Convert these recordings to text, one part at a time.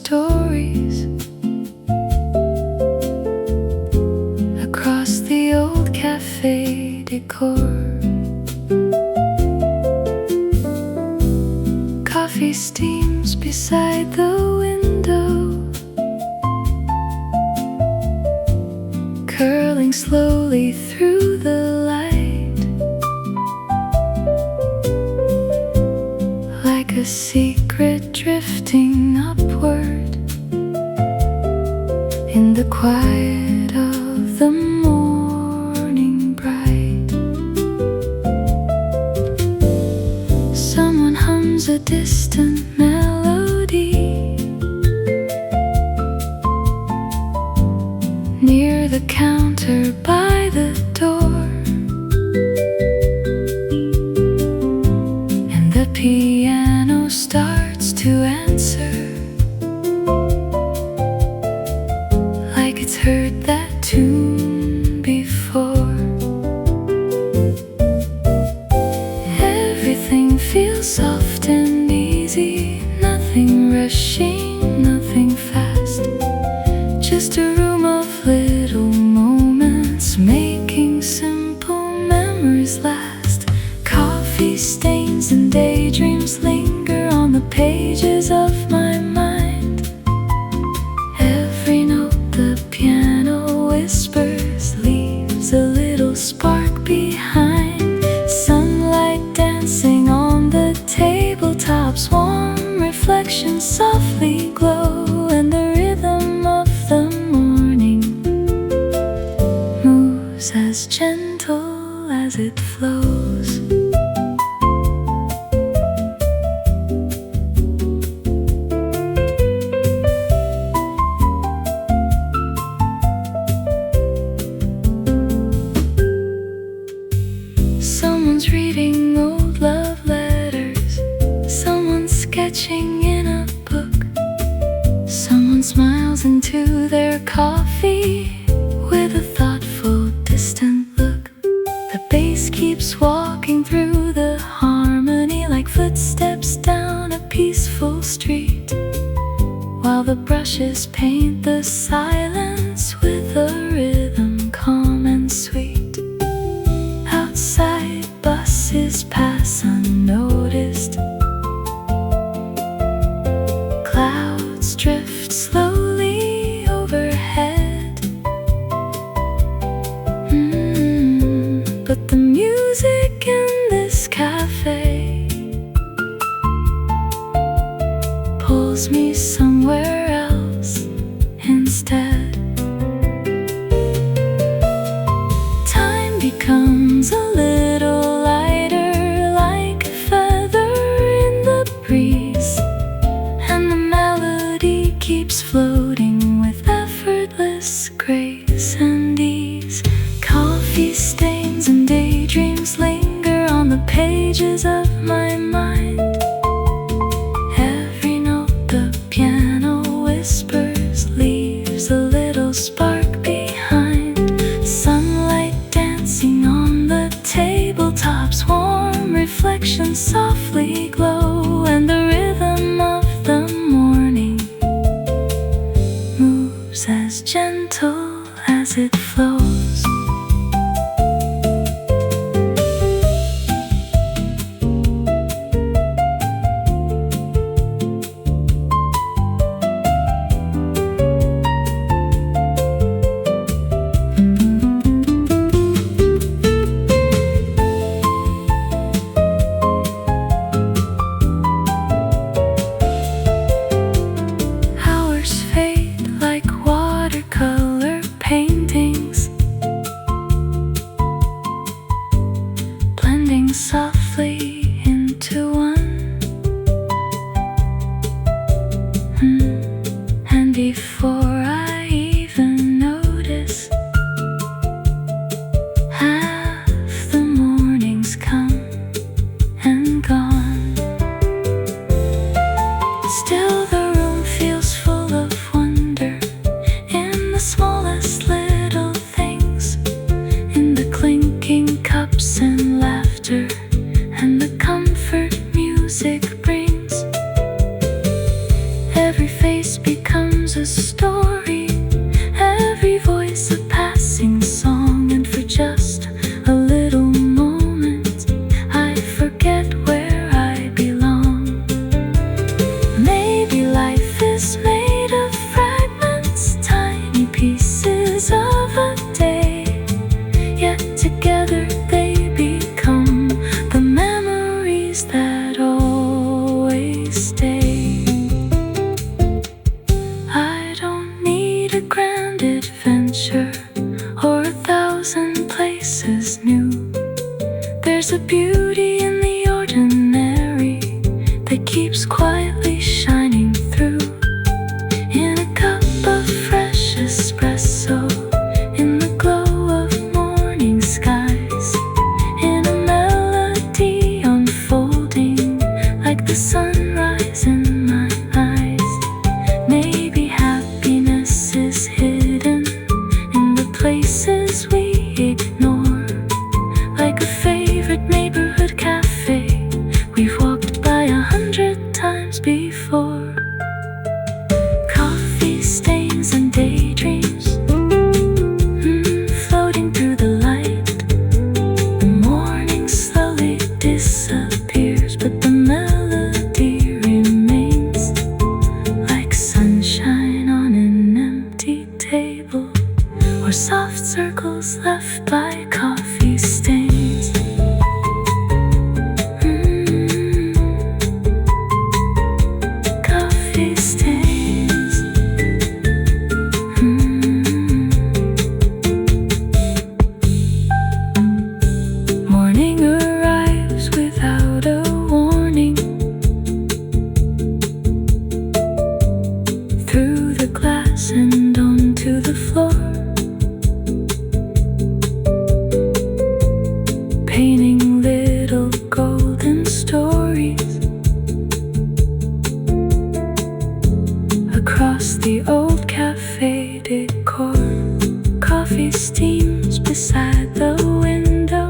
stories across the old cafe decor. Coffee steams beside the window, curling slowly through the light, like a secret drifting upward in the quiet of the morning bright. Someone hums a distant melody near the counter by the door, and the piano starts to answer, like it's heard that tune before. Everything feels soft and easy, nothing rushing, nothing fast, just a room of little moments making simple memories last. Coffee stains and daydreams linger on the pages of my mind. Every note the piano whispers leaves a little spark behind. Sunlight dancing on the tabletops, warm reflections softly glow, and the rhythm of the morning moves as gentle as it flows. Someone's reading old love letters, someone's sketching in a book, someone smiles into their coffee with a thoughtful, distant look. The bass keeps walking through the harmony like footsteps down a peaceful street, while the brushes paint the silence with a rhythm calm and sweet. Outside, buses pass unnoticed, clouds drift slowly overhead. But the music in this cafe pulls me somewhere else instead. Time becomes a little lighter, like a feather in the breeze, and the melody keeps floating with effortless grace and ease. Coffee stains and daydreams linger on the pages of my mind. Every note the piano whispers leaves a little spark behind. Sunlight dancing on the tabletops, warm reflections softly glow, and the rhythm of the morning moves as gentle as it flows. that keeps quietly shining through. In a cup of fresh espresso, in the glow of morning skies, in a melody unfolding like the sunrise in my eyes. Maybe happiness is hidden in the places we ignore, like a favorite neighborhood cafe we've walked by 100 times before. Coffee stains and daydreams, floating through the light. The morning slowly disappears, but the melody remains, like sunshine on an empty table, or soft circles left by coffee stains. Coffee stains. Morning arrives without a warning. Through the glass and onto the floor, painting little golden stories across the old cafe decor. Coffee steams beside the window.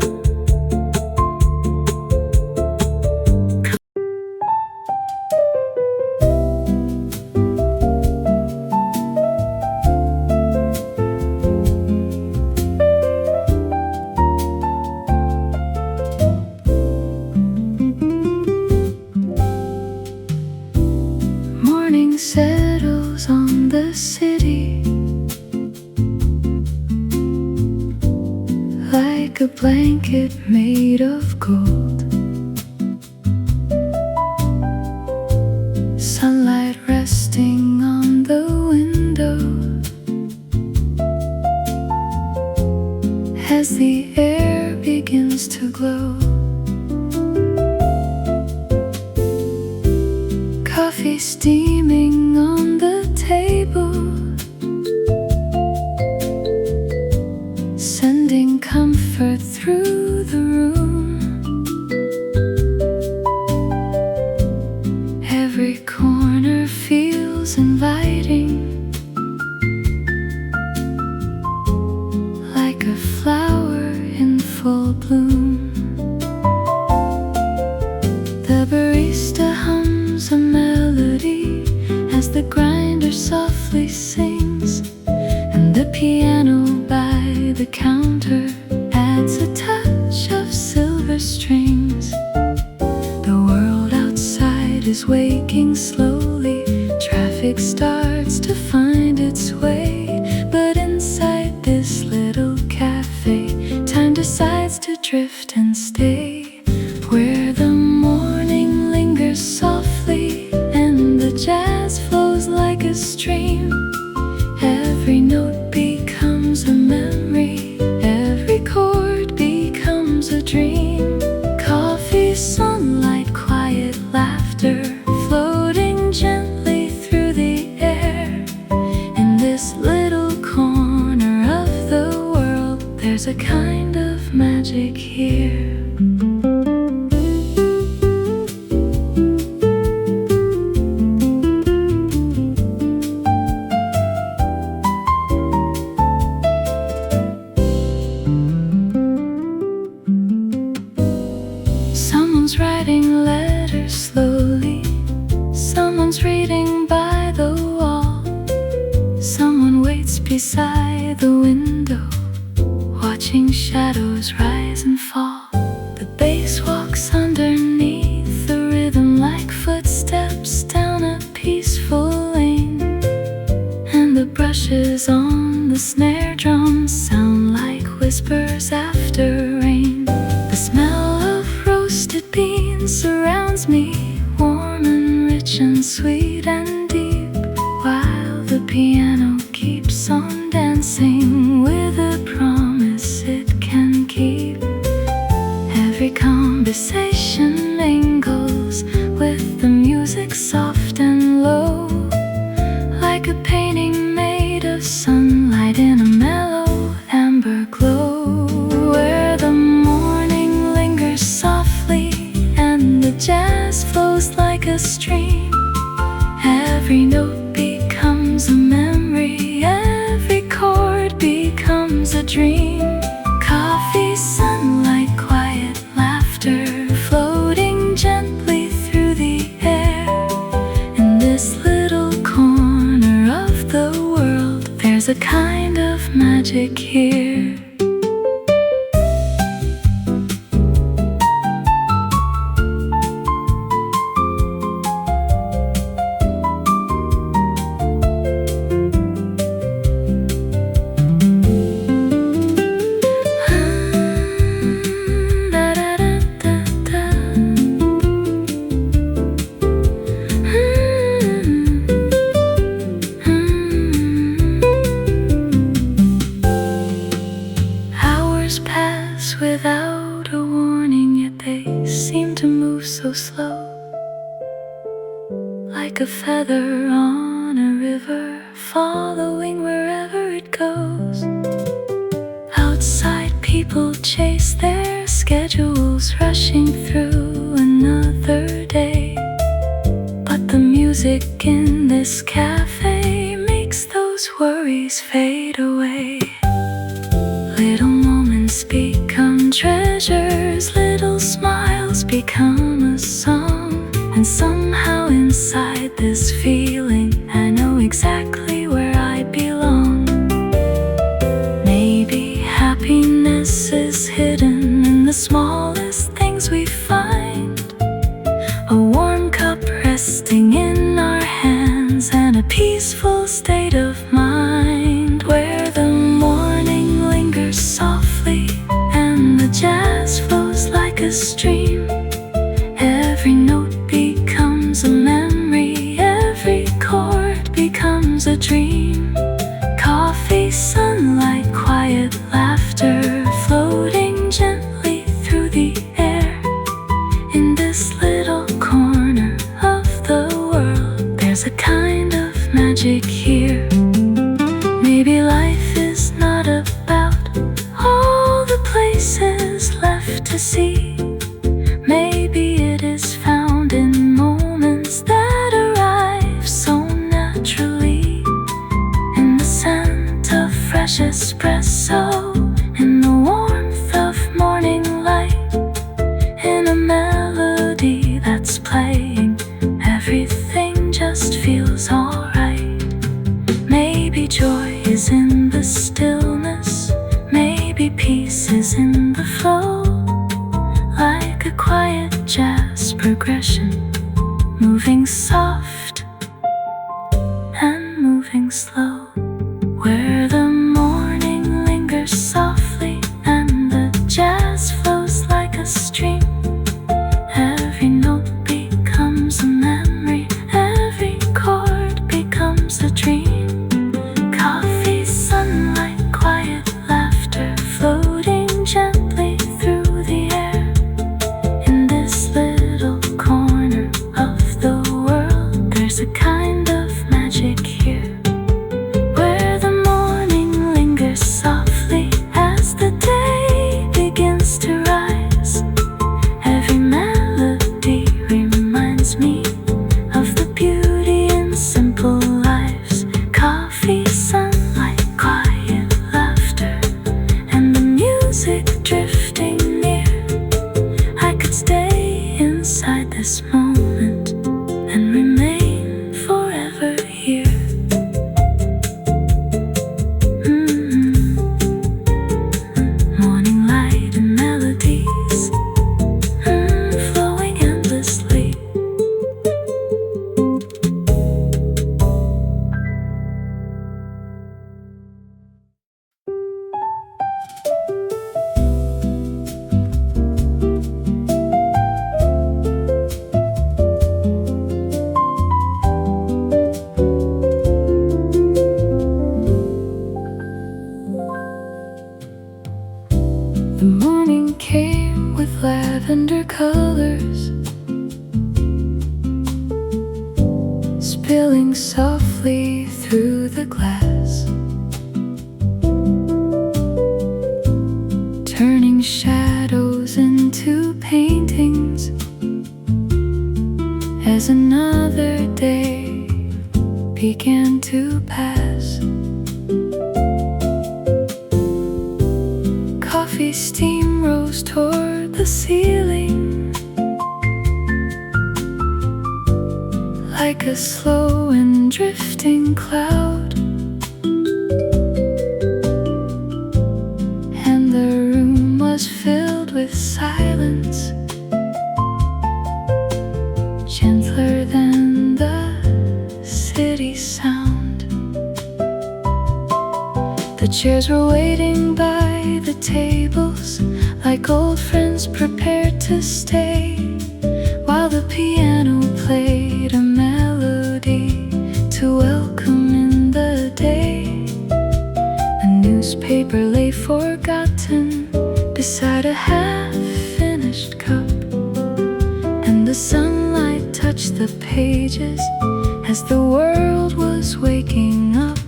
Morning settles on the city like a blanket made of gold. Sunlight resting on the window as the air begins to glow. Coffee steaming on the table, sending comfort through the room. Every corner feels inviting, like a flower in full bloom. The barista hums a melody as the grinder softly sings, and the piano by the counter adds a touch of silver strings. The world outside is waking slowly. Traffic starts to find its way, but inside this little cafe, time decides to drift and stay, where the morning lingers softly and the jazz flows like a stream. Every note becomes a memory, every chord becomes a dream. Coffee, sunlight, quiet laughter, floating gently through the air. In this little corner of the world, there's a kind of magic here. Someone's writing letters slowly, someone's reading by the wall, someone waits beside the window, watching shadows rise and fall. The bass walks underneath the rhythm like footsteps down a peaceful lane, and the brushes on the snare drum sound like whispers after rain. The smell of roasted beans surrounds me, warm and rich and sweet and deep, while the piano keeps on dancing with a promise it can keep. Every conversation mingles with the music flows like a stream. Every note becomes a memory, every chord becomes a dream. Coffee, sunlight, quiet laughter, floating gently through the air. In this little corner of the world, there's a kind of magic here. Without a warning, yet they seem to move so slow, like a feather on a river, following wherever it goes. Outside, people chase their schedules, rushing through another day. But the music in this cafe makes those worries fade away. Little moments become treasures, little smiles become a song. And somehow inside this feeling, I know exactly where I belong. Maybe happiness is hidden in the smallest things we find. A warm cup resting in our hands, and a peaceful state of mind, where the morning lingers softly and the jazz flows like a stream. Every note becomes a memory, every chord becomes a dream. Coffee, sunlight, quiet laughter, floating gently through the air. In this little corner of the world, there's a kind of magic here. Maybe life is not about all the places left to see. Maybe it is found in moments that arrive so naturally. In the scent of fresh espresso, in the warmth of morning light, in a melody that's playing, everything just feels alright. Maybe joy is in the stillness, maybe peace is in the flow, like a quiet jazz progression, moving soft and moving slow, where the morning lingers softly and the jazz flows like a stream. Every note becomes a memory, every chord becomes a dream. Coffee, sunlight, quiet laughter, floating gently through the air. In this little corner of the world, there's a kind of magic here, where the morning lingers softly as the day begins to rise. Every melody reminds me of the beauty in simple lives. Coffee, sunlight, quiet laughter, and the music drifting near. I could stay inside this moment and remain forever here. Morning light and melodies, flowing endlessly. The morning came with lavender colors, spilling softly through the glass, turning shadows into paintings, as another day began to pass. Coffee steam rose toward the ceiling like a slow and drifting cloud, and the room was filled with silence, gentler than the city sound. The chairs were waiting by the tables like old friends prepared to stay, while the piano played a melody to welcome in the day. A newspaper lay forgotten beside a half-finished cup, and the sunlight touched the pages as the world was waking up.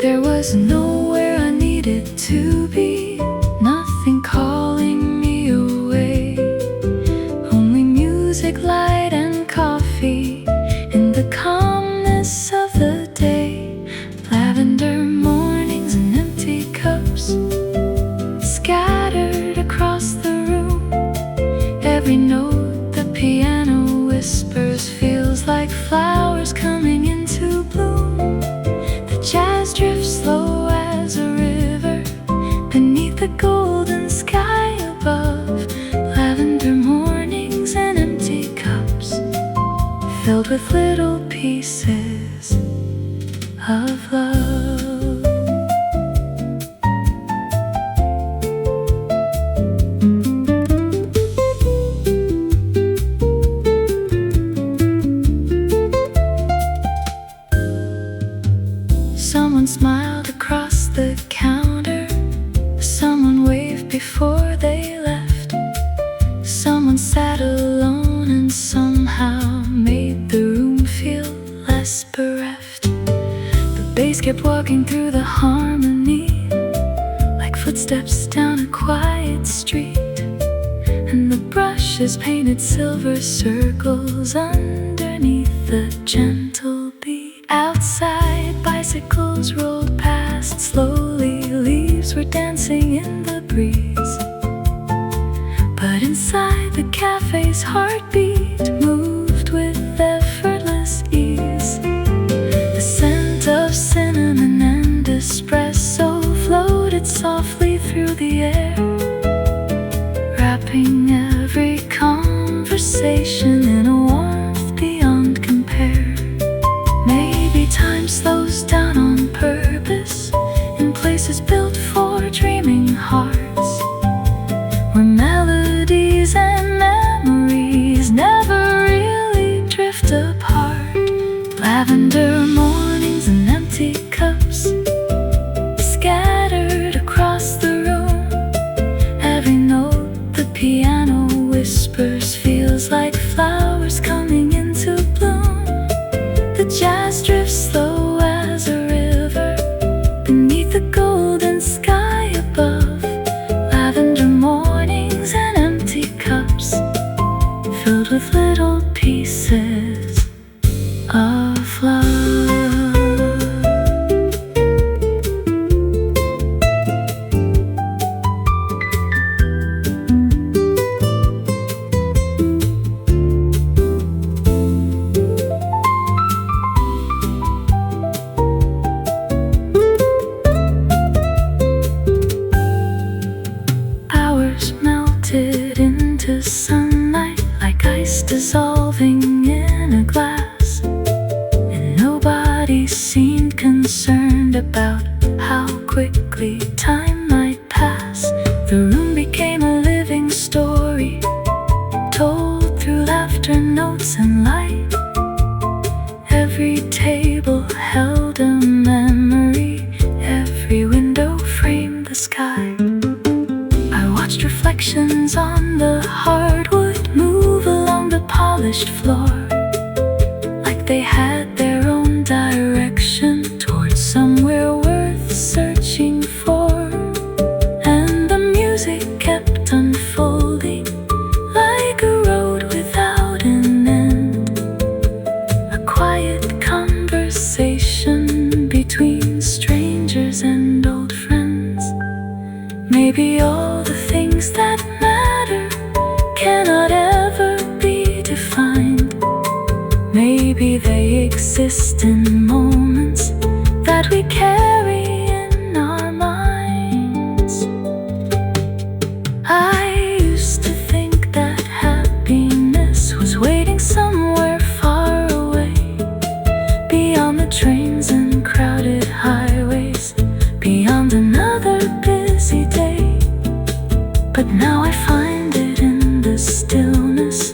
There was nowhere I needed to be, nothing calling me away, only music, light, and coffee in the calmness of the day. Lavender mornings and empty cups scattered across the room. Every note the piano whispers feels like flowers coming into bloom. The jazz drifts slow as a river beneath the golden sky above. Lavender mornings and empty cups filled with little pieces of love. Someone smiled across the counter, someone waved before they left, someone sat alone and somehow made the room feel less bereft. The bass kept walking through the harmony like footsteps down a quiet street, and the brushes painted silver circles underneath the gentle beat. Outside, bicycles rolled past slowly, leaves were dancing in the breeze, but inside the cafe's heartbeat moved with effortless ease. The scent of cinnamon and espresso floated softly through the air, wrapping every conversation in a warmth beyond compare. Maybe time slows down on purpose in places built for dreaming hearts, where melodies and memories never really drift apart. Lavender mornings and empty cups scattered across the room. Every note the piano whispers feels like flowers coming into bloom. The jazz drifts slow as a river beneath the golden sky above. Lavender mornings and empty cups filled with little pieces of love. Hours melted into sunlight like ice dissolving in a glass, and nobody seemed concerned about how quickly time might pass. The room became a living story, told through laughter, notes, and light. Every table held a memory, every window framed the sky. I watched reflections on the hardwood move along the polished floor, like they had their own direction towards somewhere worth searching for. And the music kept unfolding like a road without an end, maybe they exist in moments that we carry in our minds. I used to think that happiness was waiting somewhere far away, beyond the trains and crowded highways, beyond another busy day. But now I find it in the stillness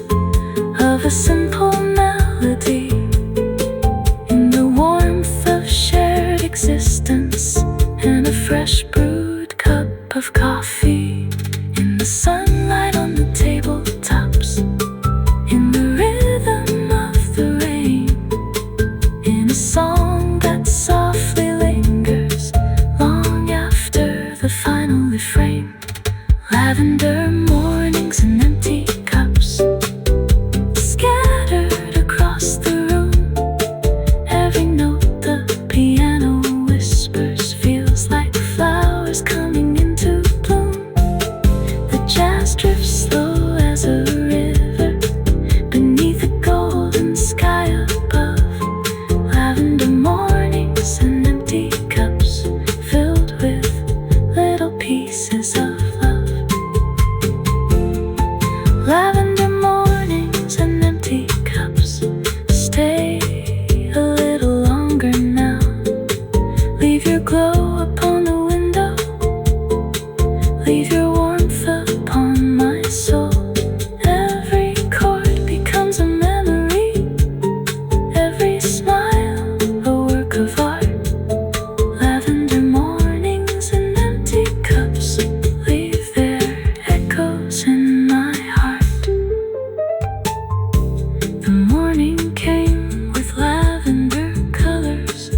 of a simple melody, in the warmth of shared existence, and a fresh brewed cup of coffee, in the sunlight on the tabletops, in the rhythm of the rain, in a song that softly lingers long after the final refrain. Lavender mornings and empty cups scattered across the room. Every note the piano whispers feels like flowers coming into bloom. The jazz drifts slow as a river beneath a golden sky above. Lavender mornings and empty cups filled with little pieces of love. Lavender mornings and empty cups. Stay a little longer now. Leave your glow upon the window. Leave your warmth upon my soul. Every chord becomes a memory. Every smile a work of art. Lavender mornings and empty cups leave their echoes in my heart. The morning came with lavender colors.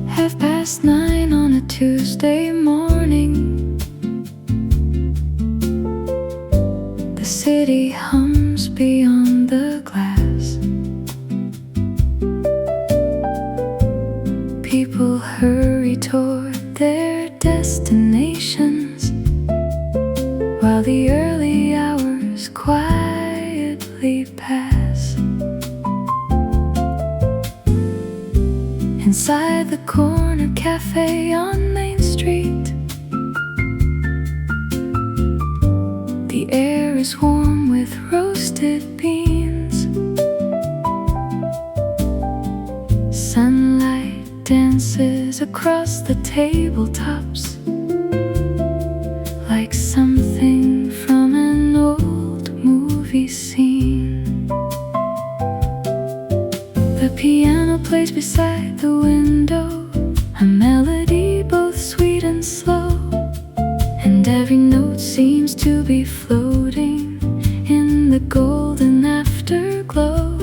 Half past 9 on a Tuesday morning. The city hums beyond the glass. People hurry toward their destinations, while the early hours quietly pass. Inside the corner cafe on Main Street, the air is warm with roasted beans. Sunlight dances across the tabletops like something from an old movie scene. The piano plays beside the window, a melody both sweet and slow, and every note seems to be floating in the golden afterglow.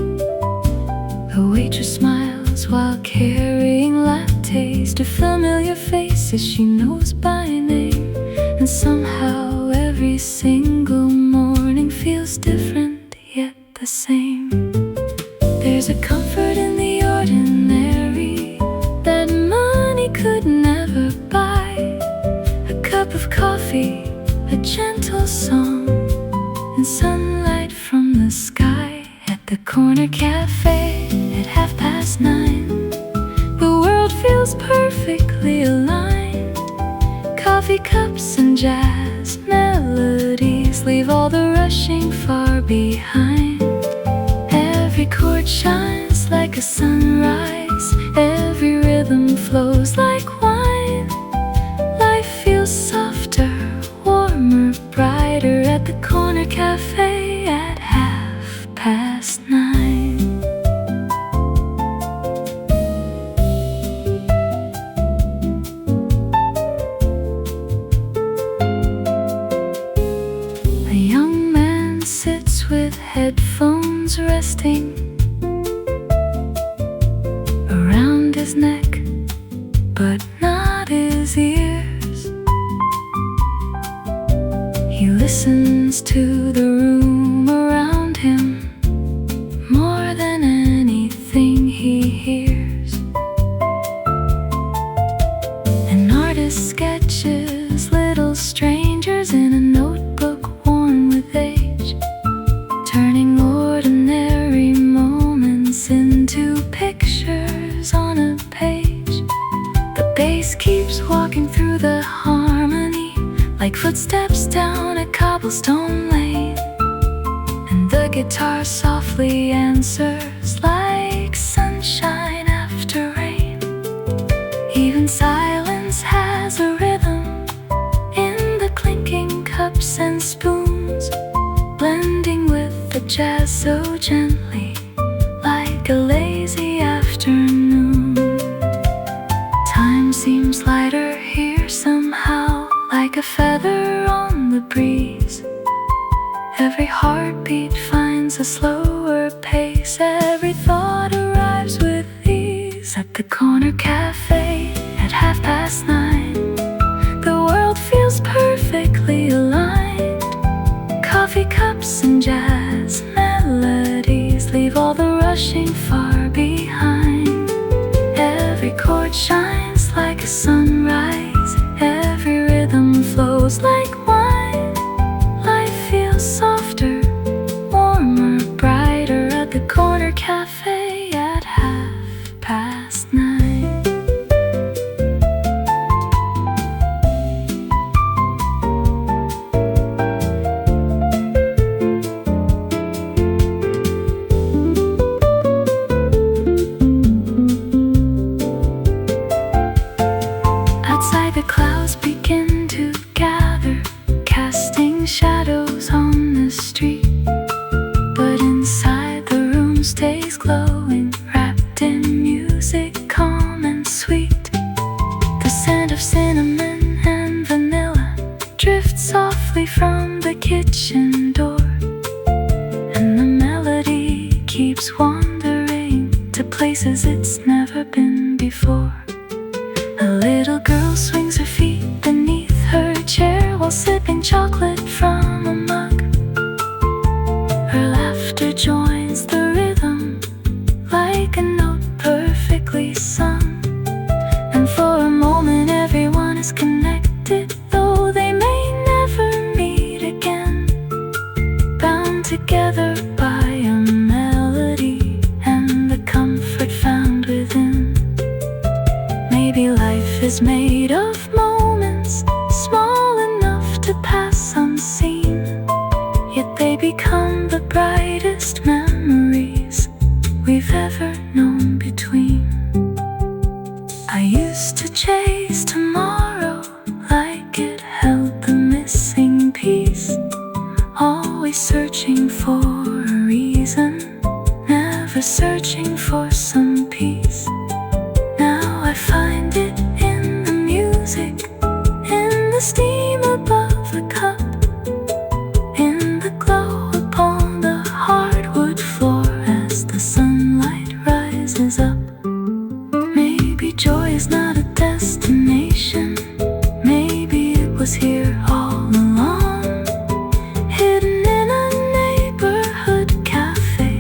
The waitress smiles while carrying lattes to familiar faces she knows by name, and somehow every single morning feels different yet the same. There's a comfort in the ordinary that money could never buy. A cup of coffee, a gentle song, and sunlight from the sky. At the corner cafe at 9:30, the world feels perfectly aligned. Coffee cups and jazz melodies leave all the rushing far behind. Every chord shines like a sunrise. Every rhythm flows like wine. Life feels softer, warmer, brighter at the corner cafe at 9:30. A young man sits with headphones resting around his neck, but not his ears. He listens listens to the room around him more than anything he hears. An artist sketches little strangers in a notebook worn with age, turning ordinary moments into pictures on a page. The bass keeps walking through the harmony, like footsteps down a cobblestone lane, and the guitar softly answers like sunshine after rain. Even silence has a rhythm in the clinking cups and spoons, blending with the jazz so gently, like a lazy afternoon. Time seems lighter here somehow, like a feather on the breeze. Every heartbeat finds a slower pace, every thought arrives with ease. At the corner cafe at 9:30, the world feels perfectly aligned. Coffee cups and jazz melodies leave all the rushing far behind. Every chord shines like a sunrise, every rhythm flows like wine. Life feels softer, warmer, brighter at the corner cafe at 9:30. Outside, the clouds begin to gather, casting shadows on the street. But inside, the room stays glowing, wrapped in music, calm and sweet. The scent of cinnamon and vanilla drifts softly from the kitchen door, and the melody keeps wandering to places it's never been before. A little girl swings her feet beneath her chair while sipping chocolate from a mug. Her laughter joins the rhythm like a note perfectly sung. And for a moment everyone is connected, though they may never meet again. Bound together by a melody and the comfort found within. Maybe life is made of moments small enough to pass unseen, yet they become the brightest memories we've ever known between. I used to chase tomorrow like it held the missing piece, always searching for a reason, never searching for some peace. Now I find it in the music, in the steam above the cup, in the glow upon the hardwood floor as the sunlight rises up. Maybe joy is not a destination, maybe it was here all along, hidden in a neighborhood cafe,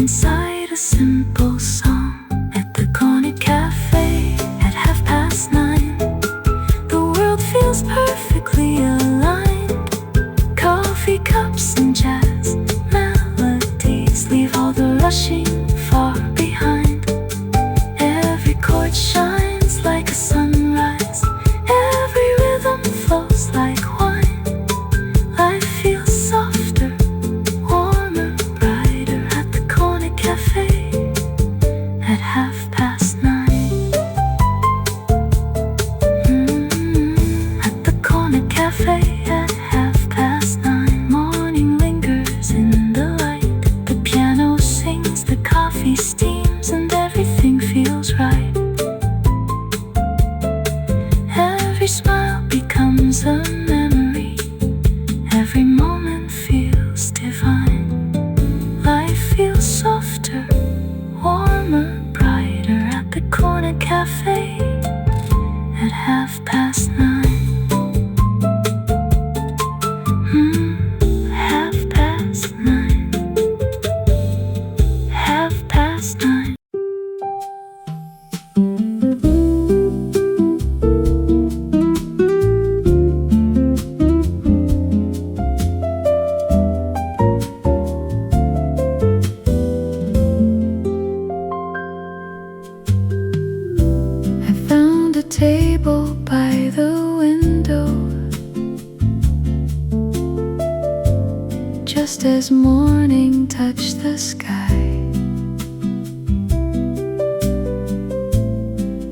inside a simple song. At the corner cafe at 9:30, the world feels perfectly aligned. Coffee cups and jazz melodies leave all the rushing far behind. Every chord shines like a sunrise, every rhythm flows like wine. Life feels softer, warmer, brighter at the corner cafe at 9:30. At the corner cafe at 9:30, morning lingers in the light. The piano sings, the just as morning touched the sky.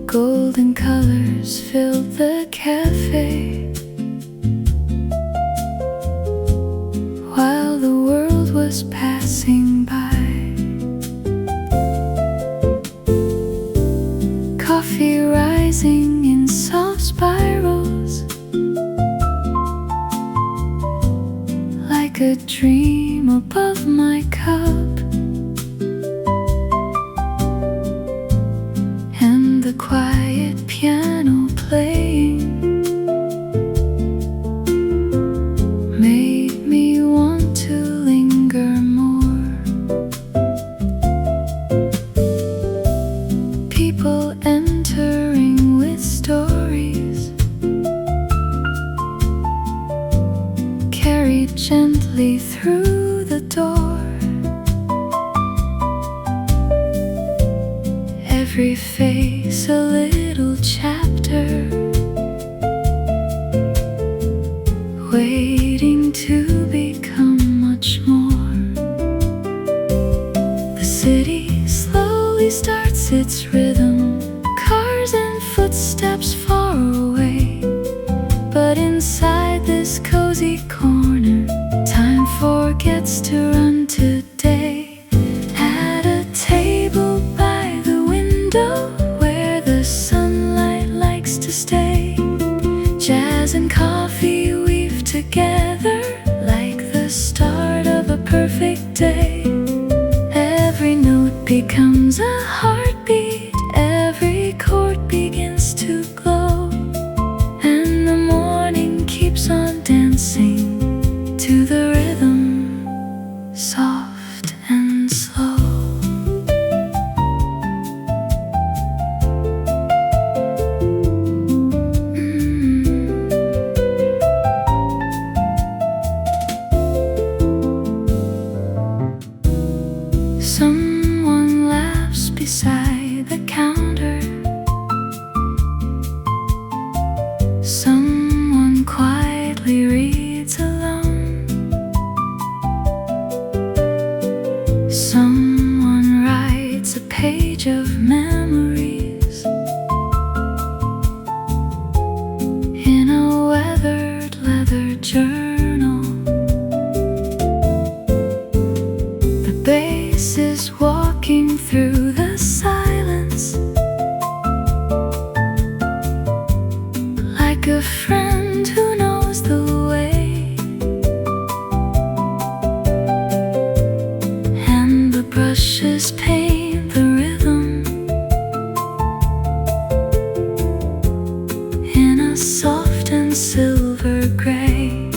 Golden colors filled the cafe, while the world was passing by. Coffee rising in soft spirals, like a dream above my cup. And the quiet piano playing made me want to linger more. People entering with stories, carried gently through the door. Every face a little chapter, waiting to become much more. The city slowly starts its rhythm, cars and footsteps far away. But inside this cozy corner, time forgets to run today. At a table by the window, where the sunlight likes to stay, jazz and coffee weave together like the start of a perfect day. Every note becomes a heartbeat, every chord begins to glow, and the morning keeps on dancing to the rhythm, soft and slow. Someone laughs beside the counter, someone quietly reads alone, someone writes a page of memories in a weathered leather journal. The bass is walking through the silence, like a friend who knows the way. And the brushes paint the rhythm in a soft and silver gray.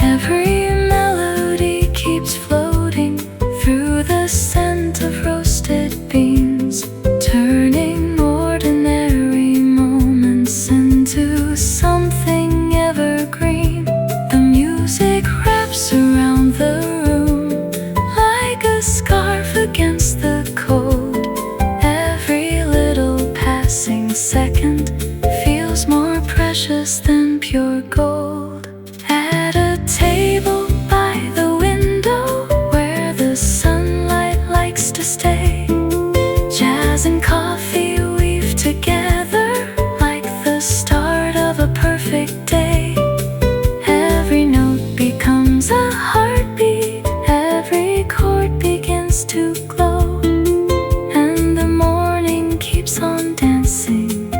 Every melody keeps floating through the scent of roasted beans, turning ordinary moments into something evergreen. The music wraps around the room like a scarf against the cold. Every little passing second feels more precious than pure gold. At a table by the window, where the sunlight likes to stay, jazz and coffee weave together like the start of a perfect day. Every note becomes a heartbeat, every chord begins to glow, and the morning keeps on dancing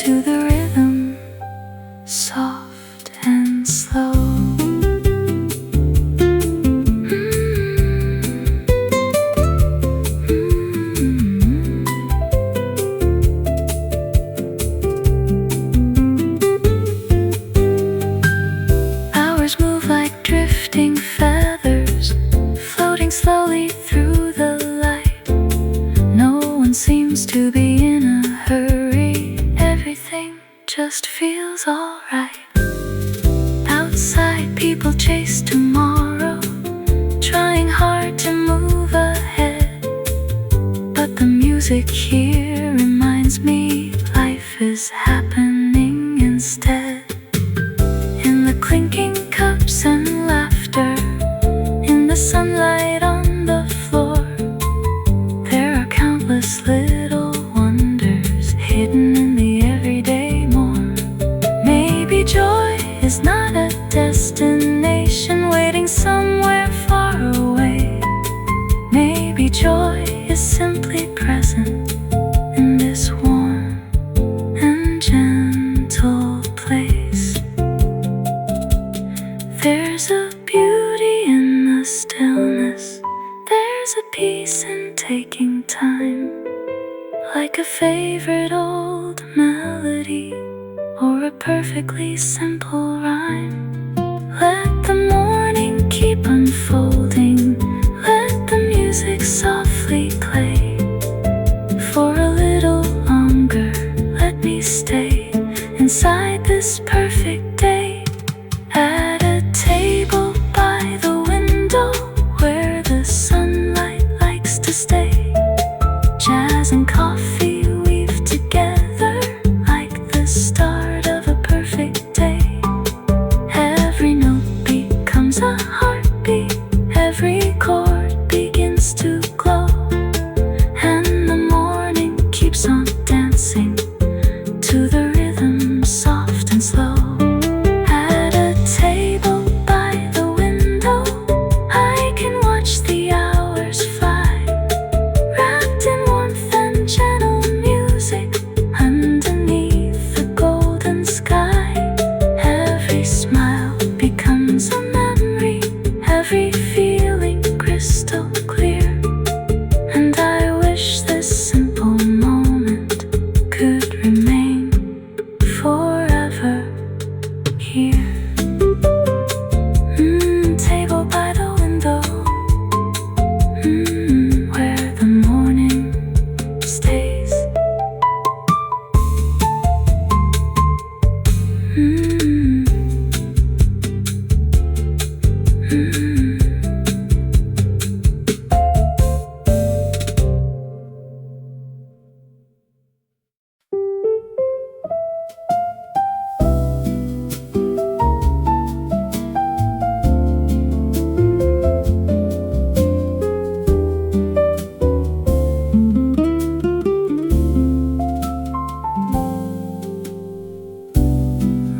to the rhythm, soft and slow. Hours move like drifting feathers, floating slowly through the light. No one seems to be in a hurry, everything just feels alright. Outside, people chase tomorrow, trying hard to move ahead. But the music here reminds me life is happening instead. In the clinking cups and There's a beauty in the stillness, there's a peace in taking time, like a favorite old melody or a perfectly simple rhyme. Let the morning keep unfolding, let the music softly play. For a little longer, let me stay inside this perfect day. At a table by the window where the sunlight likes to stay, jazz and coffee weave together like the start of a perfect day. Every note becomes a heartbeat, every chord begins to glow, and the morning keeps on dancing to the rhythm soft and slow. At a table by the window, I can watch the hours fly, wrapped in warmth and gentle music underneath the golden sky. Every smile becomes a memory, every feeling crystal clear, and I wish this simple moment could remain forever here. Table by the window, where the morning stays.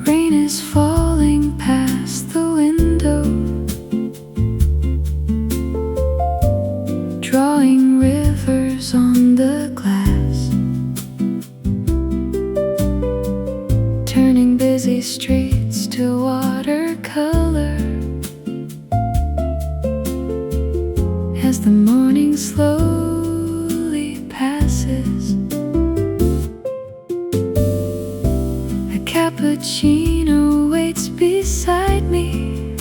Rain is falling past the window, drawing rivers on the glass, turning busy streets to watercolor. As the morning slowly passes, a cappuccino waits beside me,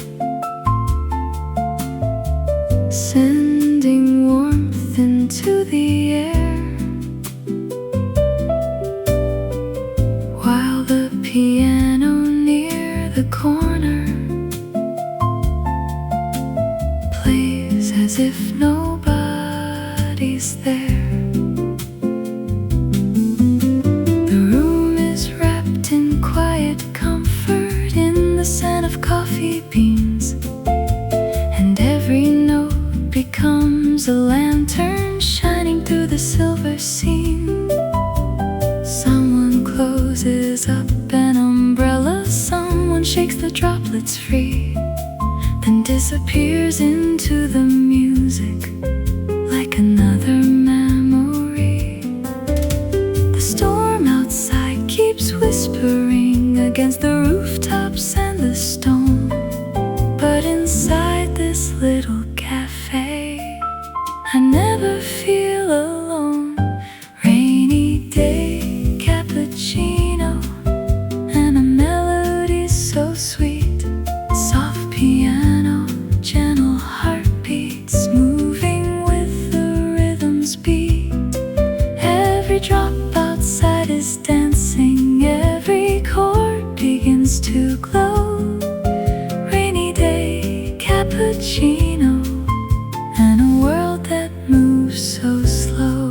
sending warmth into the air, while the piano near the corner plays as if nobody's there. The room is wrapped in quiet comfort, in the scent of coffee beans, and every note becomes a lantern shining through the silver scene. Someone closes up an umbrella, someone shakes the droplets free, then disappears into the music like another memory. The storm outside keeps whispering against the rooftops and the stone, but inside this little cafe, I never feel alone. Rainy day, cappuccino, and a melody so sweet. Soft piano, gentle heartbeats moving with the rhythm's beat. Every drop outside is dancing, every chord begins to glow. Rainy day, cappuccino, and a world that moves so slow.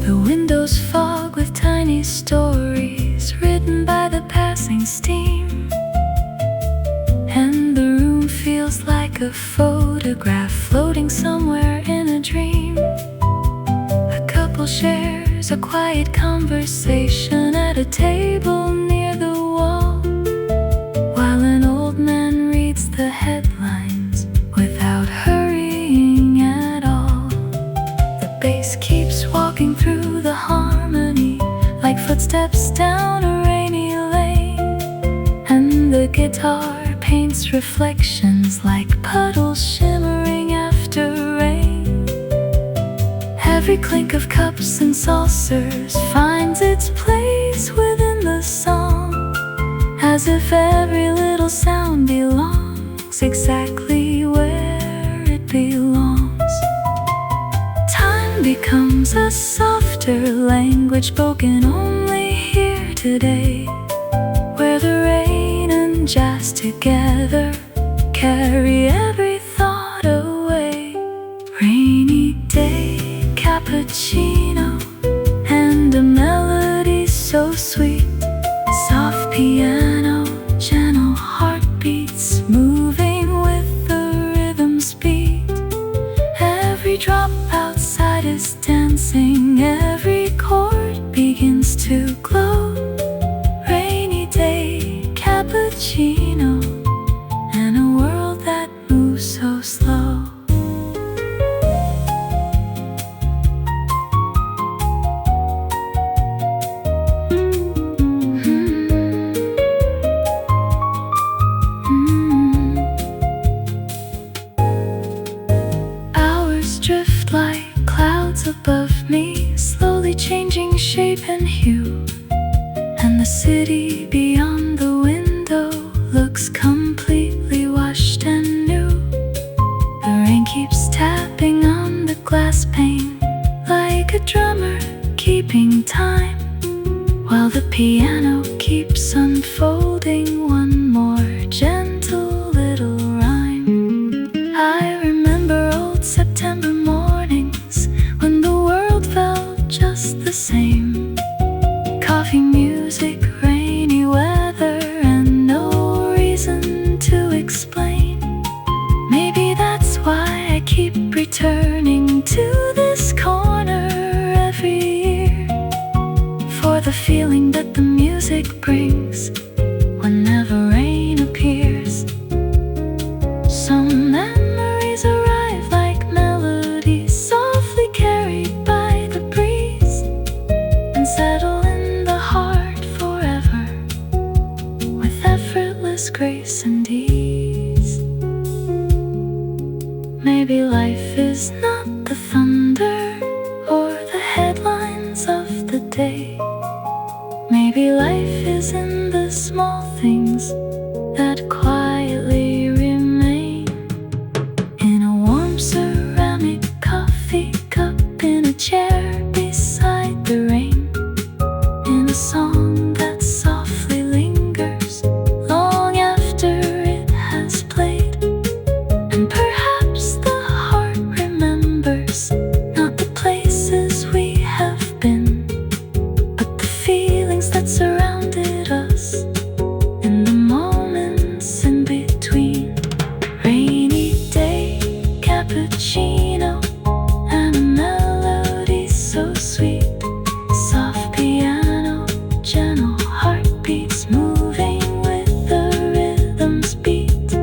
The windows fog with tiny stories written by the passing steam, and the room feels like a photograph floating somewhere in a dream. A couple shares a quiet conversation at a table near the wall, while an old man reads the headlines without hurrying at all. The bass keeps walking through the footsteps down a rainy lane, and the guitar paints reflections like puddles shimmering after rain. Every clink of cups and saucers finds its place within the song, as if every little sound belongs exactly where it belongs. Time becomes a softer language spoken only here today, where the rain and jazz together carry every thought away. Rainy day cappuccino and a melody so sweet, soft piano, gentle heartbeats moving with the rhythm's beat. Every drop outside is dancing, every chord begins to glow. Rainy day cappuccino and a world that moves so slow. Hours drift like clouds above me, slowly changing shape and hue, and the city beyond the window looks completely washed and new. The rain keeps tapping on the glass pane like a drummer keeping time, while the piano keeps unfolding one more gentle little rhyme. I remember old September mornings when the world felt just the same. Coffee, music, rainy weather, and no reason to explain. Maybe that's why I keep returning to this corner every year, for the feeling that the music brings whenever rain appears. Some memories arrive like melodies softly carried by the breeze, and settle in the heart forever with effortless grace and ease. Maybe life is not the thunder or the headlines of the day. Maybe life is in the small things that quietly remain. In a warm ceramic coffee cup, in a chair beside the rain, in a song that softly lingers long after it has played. And perhaps the heart remembers not the places we have been, but the feelings that surrounded us in the moments in between. Rainy day cappuccino and a melody so sweet, soft piano, gentle heartbeats moving with the rhythm's beat.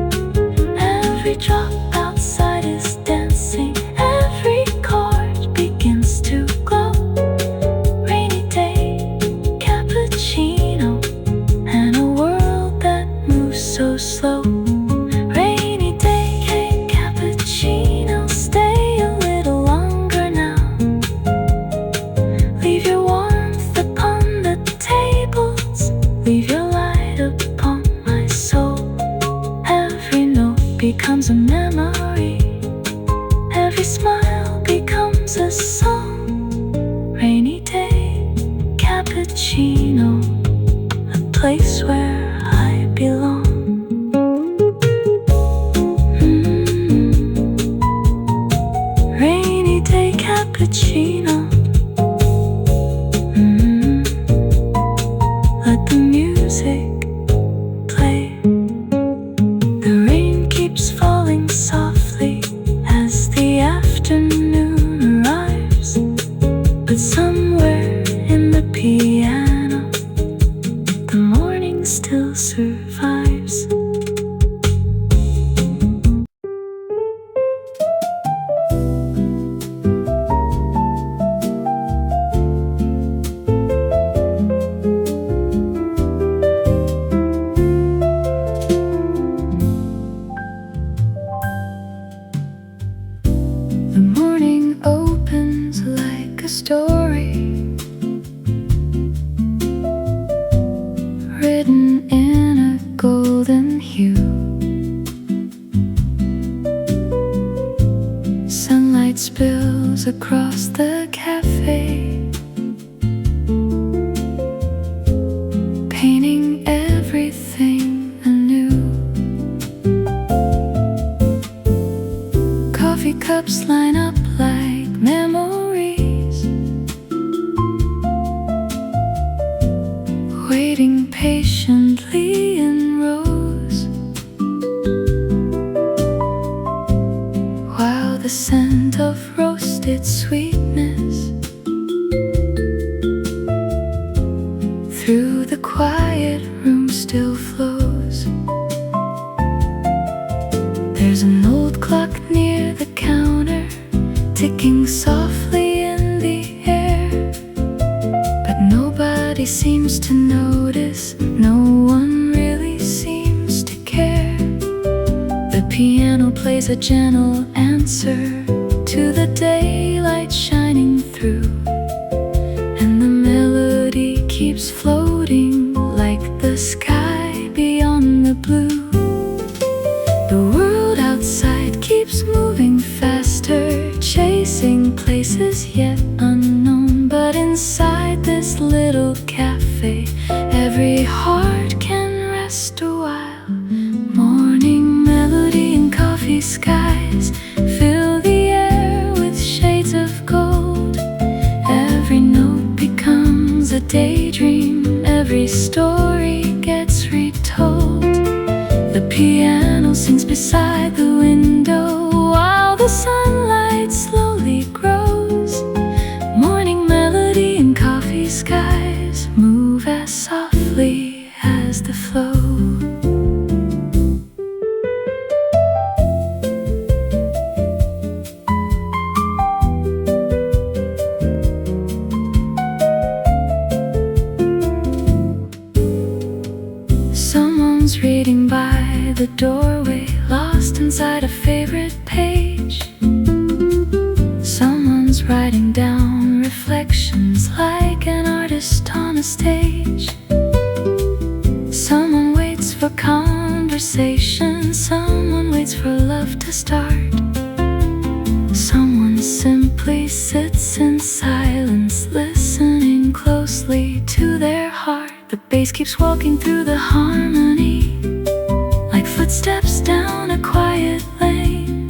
Every drop outside is dancing, every chord begins to glow. Rainy day cappuccino and a world that moves so slow. Rainy day cappuccino, stay a little longer now. Leave your warmth upon the tables, leave your light upon my soul. Every note becomes a memory, every smile becomes a song. Rainy day cappuccino, a place where I belong. Rainy day cappuccino. Let the music play. The rain keeps falling softly as the afternoon arrives, but somewhere in the piano, the morning still survives. patiently in rows, while the scent of roasted sweetness through the quiet room still flows. There's an old clock near the counter, ticking softly in the air, but nobody seems to notice, no one really seems to care. The piano plays a gentle answer to the daylight shining through, and the melody keeps floating like the sky beyond the blue. The world outside keeps moving faster, chasing places yet unknown, but inside this little cafe, every heart can rest a while. Morning melody and coffee skies fill the air with shades of gold. Every note becomes a daydream, every story gets retold. The piano sings beside the window while the sunlight slowly grows. Morning melody and coffee skies move as softly as the flow. Someone's reading by the doorway, lost inside a favorite page. Someone's writing down reflections like an artist on a stage. Someone waits for conversation, someone waits for love to start. Someone simply sits in silence, listening closely to their heart. The bass keeps walking through the harmony, like footsteps down a quiet lane,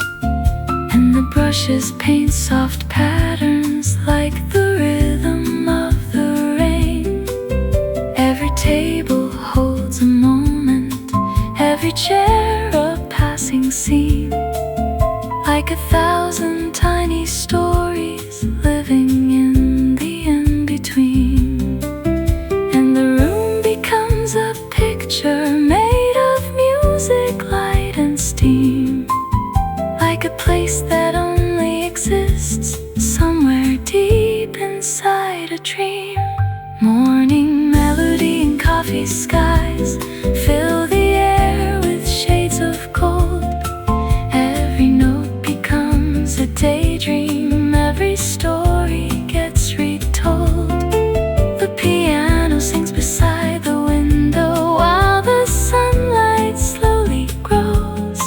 and the brushes paint soft patterns like the rhythm of the rain. Every table holds a moment, every chair a passing scene, like 1,000 tiny stories living in the in-between. A picture made of music, light and steam, like a place that only exists somewhere deep inside a dream. Morning melody and coffee skies fill the air with shades of gold. Every note becomes a daydream, every story gets retold. The piano sings beside the window while the sunlight slowly grows.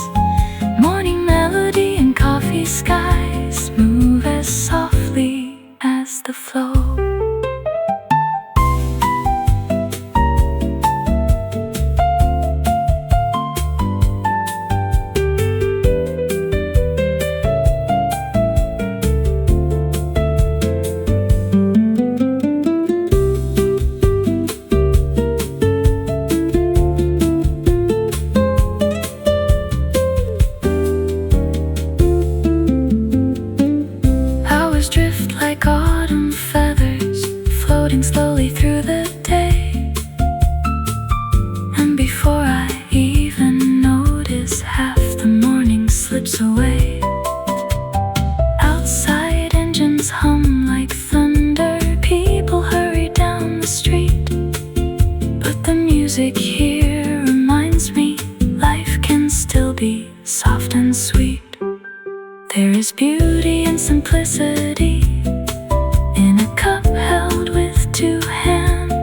Morning melody and coffee skies move as softly as the flow. Drift like autumn feathers, floating slowly through the day, and before I even notice, half the morning slips away. Outside engines hum like thunder, people hurry down the street, but the music here reminds me life can still be soft and sweet. There is beauty and simplicity in a cup held with two hands.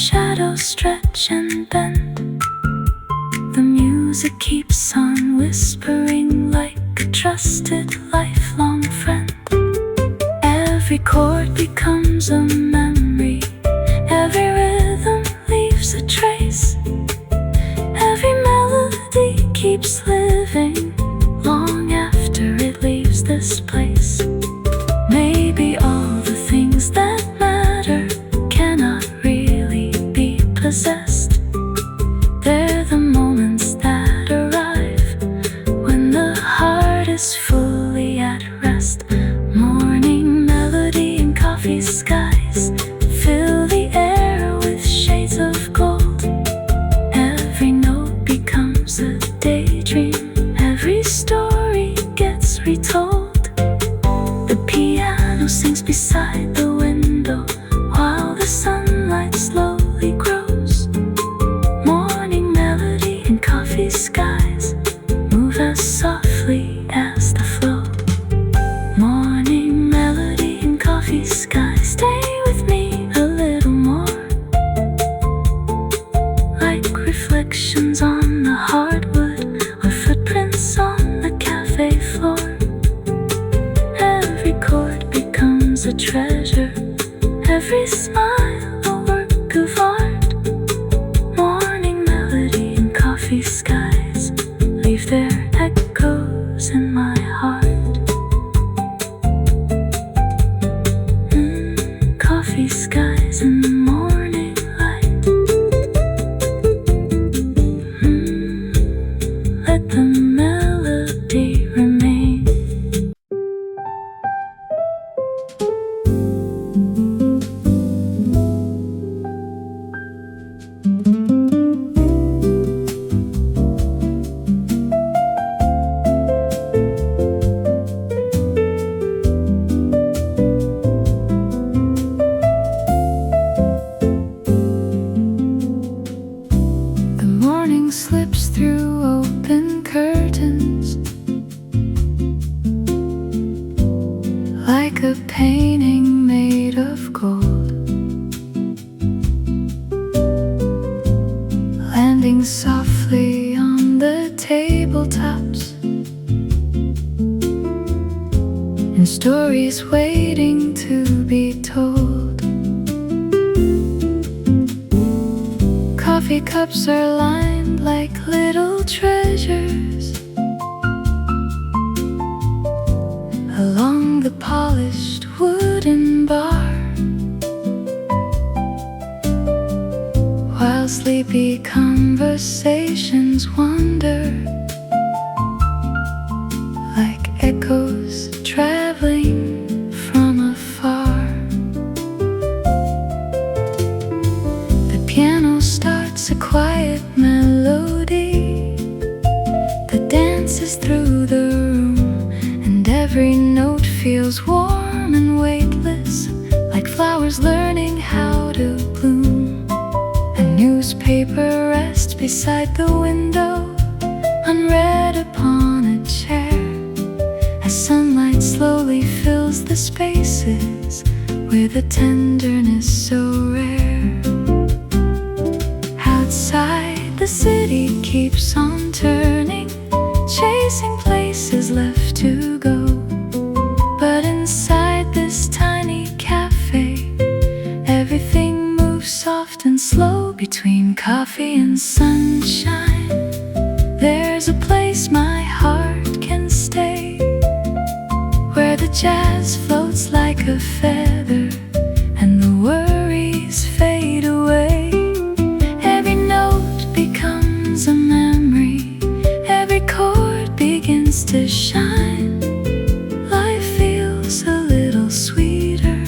shadows stretch and bend. The music keeps on whispering like a trusted lifelong friend. Every chord becomes a memory, every rhythm leaves a trace, every melody keeps living long after it leaves this place. Maybe all the things that matter cannot really be possessed. They're the moments that arrive when the heart is fully at rest. Morning melody and coffee skies fill the air with shades of gold. Every note becomes a daydream, every story gets retold. The piano sings beside the window while the sunlight slowly grows. Morning melody and coffee skies move as softly as the flow. Morning melody and coffee skies, stay with me a little more. Like reflections on the hardwood or footprints on the cafe floor. Every chord becomes a treasure, every smile a work of art. Morning melody and coffee skies leave their echoes in my heart. Coffee skies in the morning light. Let the melody remain. The morning slips through open curtains like a painting made of gold, landing softly on the tabletops, and stories waiting to be told. Coffee cups are lined like little treasures along the polished wooden bar, while sleepy conversations wander like echoes traveling from afar. The piano starts a quiet melody that dances through the room, and every note feels warm and weightless, like flowers learning how to bloom. A newspaper rests beside the window, unread upon a chair, as sunlight slowly fills the spaces with a tenderness so rare. Outside, the city keeps on turning, chasing places left to go. But inside this tiny cafe, everything moves soft and slow. Between coffee and sunshine, there's a place my heart can stay, where the jazz floats like a feather and the worries fade away. Every note becomes a memory, every chord begins to shine. Life feels a little sweeter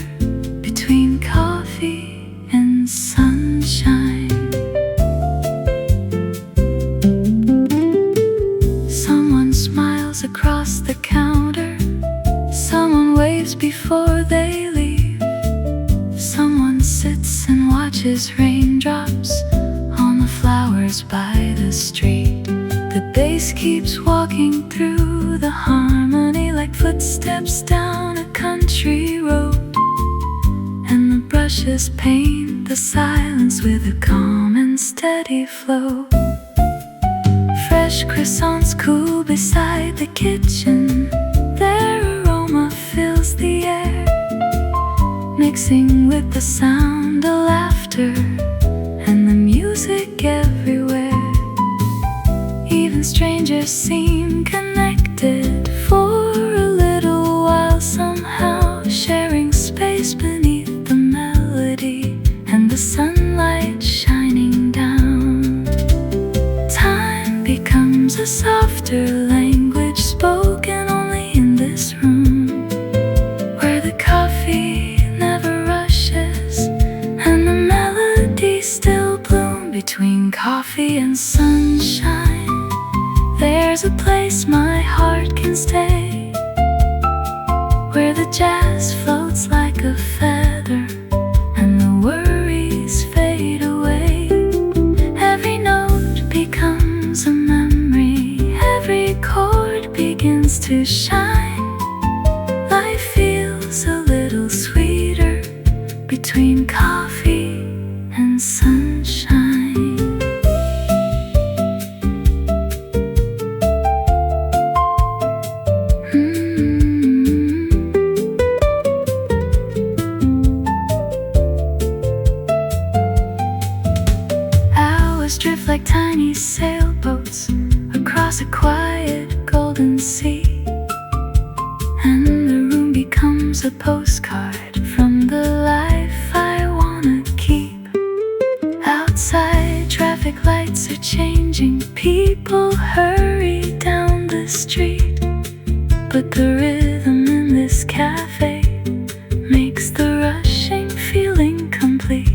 between coffee and sunshine. Someone smiles across the counter, someone waves before they leave, someone sits and watches raindrops on the flowers by the street. The bass keeps walking through the harmony like footsteps down a country road, and the Scent brushes paint the silence with a calm and steady flow. Fresh croissants cool beside the kitchen, their aroma fills the air, mixing with the sound of laughter and the music everywhere. Even strangers seem connected for a little while somehow, sharing space beneath the melody and the sunlight shining down. Time becomes a softer language spoken only in this room, where the coffee never rushes and the melodies still bloom. Between coffee and sunshine, there's a place my heart can stay, where the jazz floats like a feather and the worries fade away. Every note becomes a memory, every chord begins to shine. Life feels a little sweeter between coffee and sunshine. Drift like tiny sailboats across a quiet golden sea, and the room becomes a postcard from the life I wanna keep. Outside, traffic lights are changing, people hurry down the street, but the rhythm in this cafe makes the rushing feeling complete.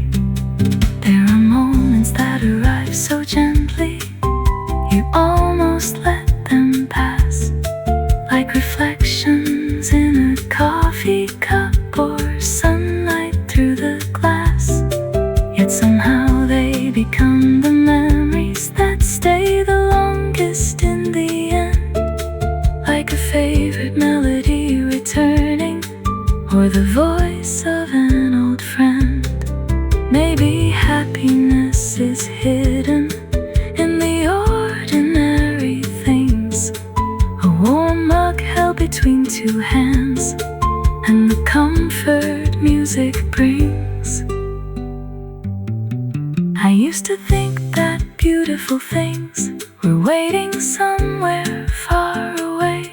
There are moments that arrive so gently, you almost let them pass, like reflections in a coffee cup or sunlight through the glass. Yet somehow they become the memories that stay the longest in the end, like a favorite melody returning, or the voice of an old friend. Maybe happiness is hidden in the ordinary things, a warm mug held between two hands, and the comfort music brings. I used to think that beautiful things were waiting somewhere far away,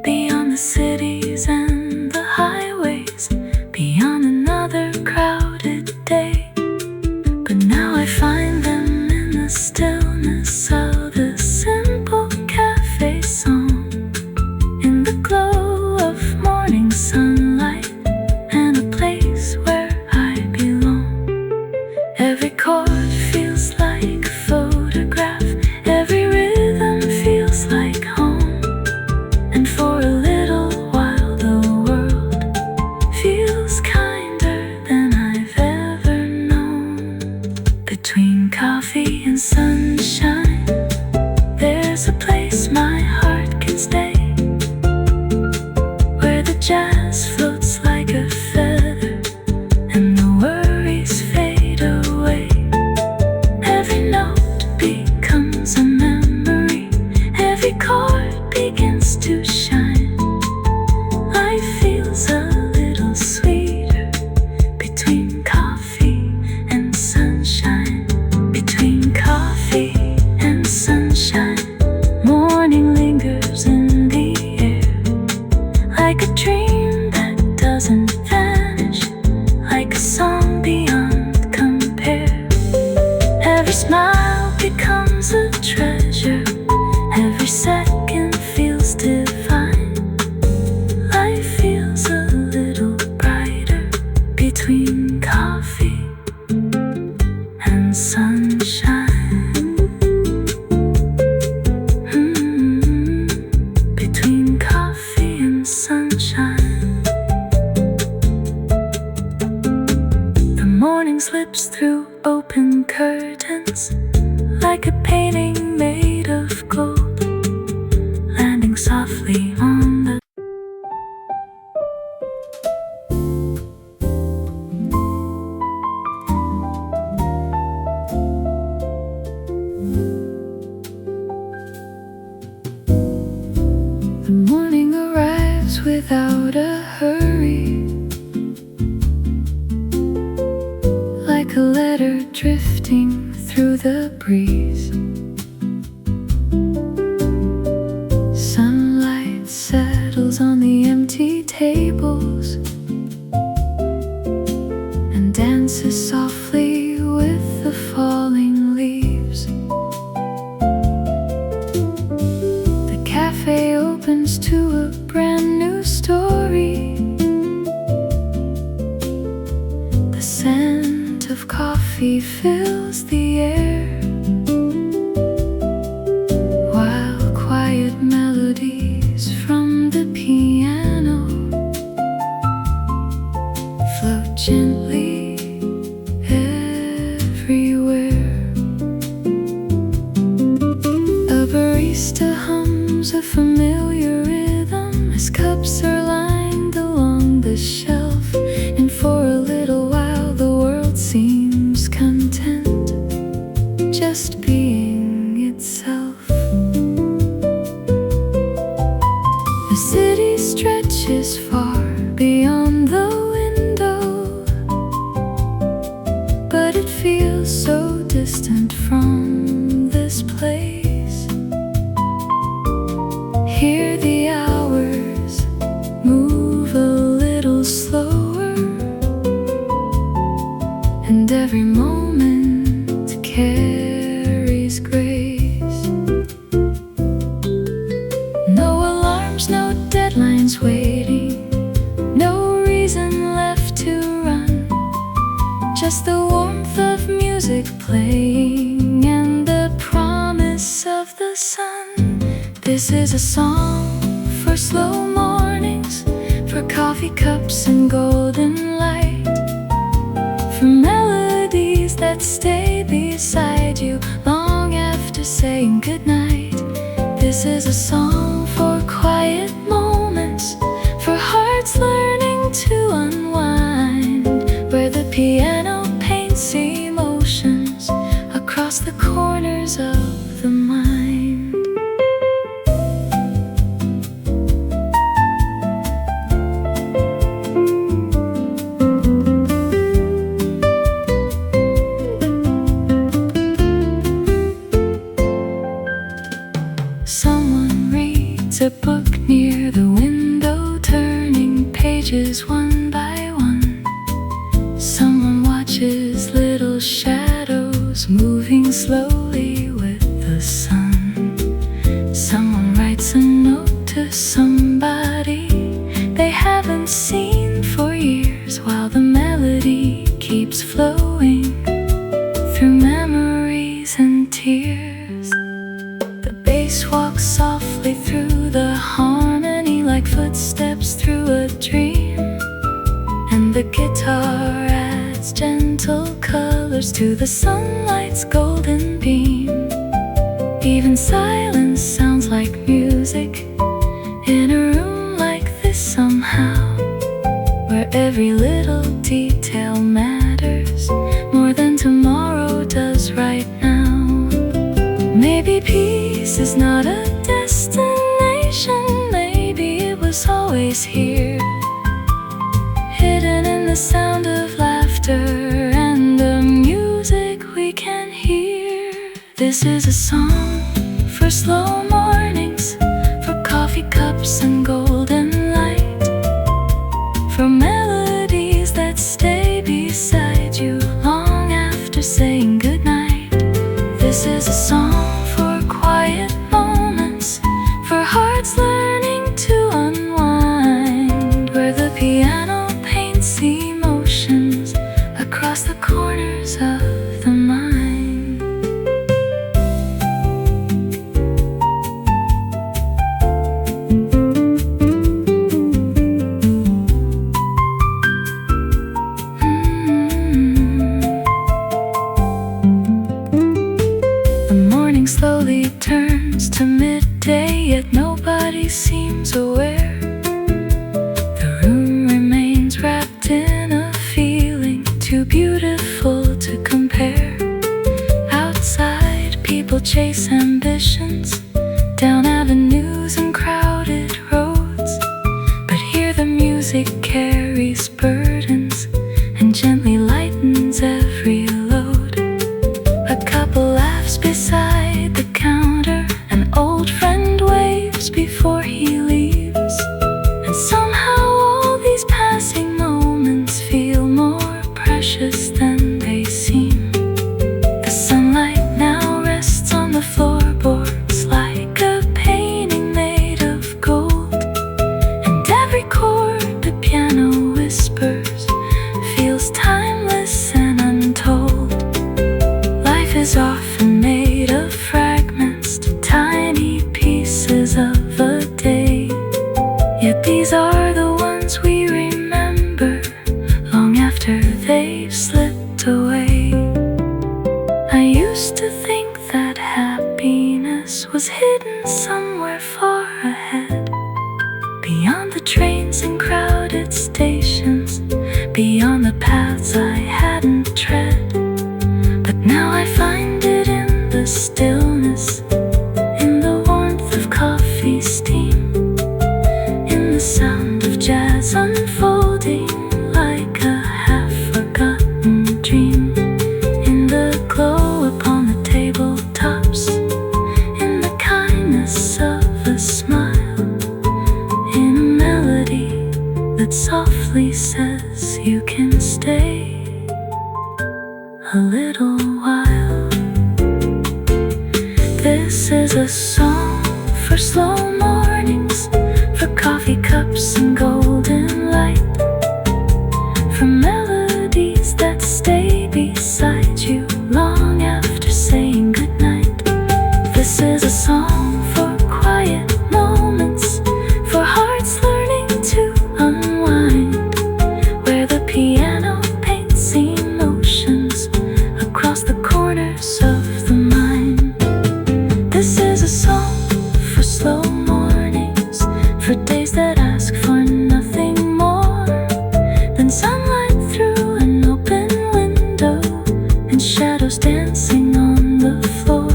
beyond the cities and the highways, beyond another crowded day. But now I find them in the stillness of a simple cafe song, in the glow of morning sunlight and a place where I belong. Every chord feels like a photograph, every rhythm feels like home, and for a little while the world feels kinder than I've ever known. Between coffee and sunshine, there's a place my heart can stay, where the jazz floats like a feather and the worries fade away. Every note becomes a memory, every chord begins to shine. Life feels a little sweeter between coffee and sunshine. Between coffee and sunshine, morning lingers in the air, like a dream that doesn't vanish, like a song beyond compare. Every smile becomes a treasure, every second feels divine. Life feels a little brighter between coffee and sunshine. Between coffee and sunshine, the morning slips through open curtains, like a painting made of gold, landing softly on the drifting through the breeze. Sunlight settles on the empty tables and dances softly with the falling leaves. The cafe opens to a brand new story. The scent of coffee fills the air, while quiet melodies from the piano float gently everywhere. A barista hums a familiar rhythm as cups are lined along the shelf, and for a little while the world seems content, just being itself. The city stretches far beyond the window, but it feels so distant from this place. Here the hours move a little slower, and every moment carries grace. No alarms, no deadlines waiting, no reason left to run, just the warmth of music playing and the promise of the sun. This is a song for slow mornings, for coffee cups and golden light, for melodies that stay beside you long after saying goodnight. This is a song for quiet moments, for hearts learning to unwind, where the piano paints emotions across the corners of the mind. Someone reads a book near the window, turning pages one by one. Someone watches little shadows moving slowly with the sun. Someone writes a note to somebody they haven't seen for years, while the melody keeps flowing through memories and tears. The bass walks softly through the harmony like footsteps through a dream, and the guitar adds gentle colors to the sunlight's golden beam. Even silence sounds like music in a room like this somehow, where every little detail matters more than tomorrow does right now. Maybe peace is not a destination, maybe it was always here, hidden in the sound of laughter and the music we can hear. This is a song for slow mornings, for coffee cups and golden light, for melodies that stay beside you long after saying goodnight. This is a song for quiet moments, for hearts learning to unwind, where the piano paints emotions across the corners of the mind. Slowly turns to midday, yet nobody seems aware. The room remains wrapped in a feeling too beautiful to compare. Outside, people chase ambitions down avenues and crowded roads, but here the music carries burdens and gently lightens every load. is often made of fragments to tiny pieces of a day. Yet these are the ones we remember long after they've slipped away. I used to think that happiness was hidden somewhere far ahead, beyond the trains and crowded stations, beyond the paths I hadn't tread. But now I find it in the stillness, in the warmth of coffee steam, in the sound of jazz unfolding like a half-forgotten dream, in the glow upon the tabletops, in the kindness of a smile, in a melody that softly says you can stay a little while. This is a song for slow mornings, for coffee cups and golden light, for melodies that stay beside you long after saying goodnight. This is a song for quiet moments, for hearts learning to unwind, where the piano paints emotions across the corners of the mind. This is a song for slow mornings, for days that ask for nothing more than sunlight through an open window and shadows dancing on the floor,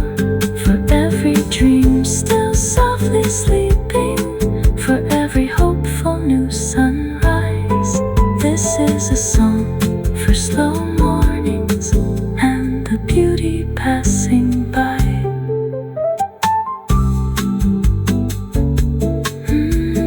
for every dream still softly sleeping, for every hopeful new sunrise. This is a song for slow mornings.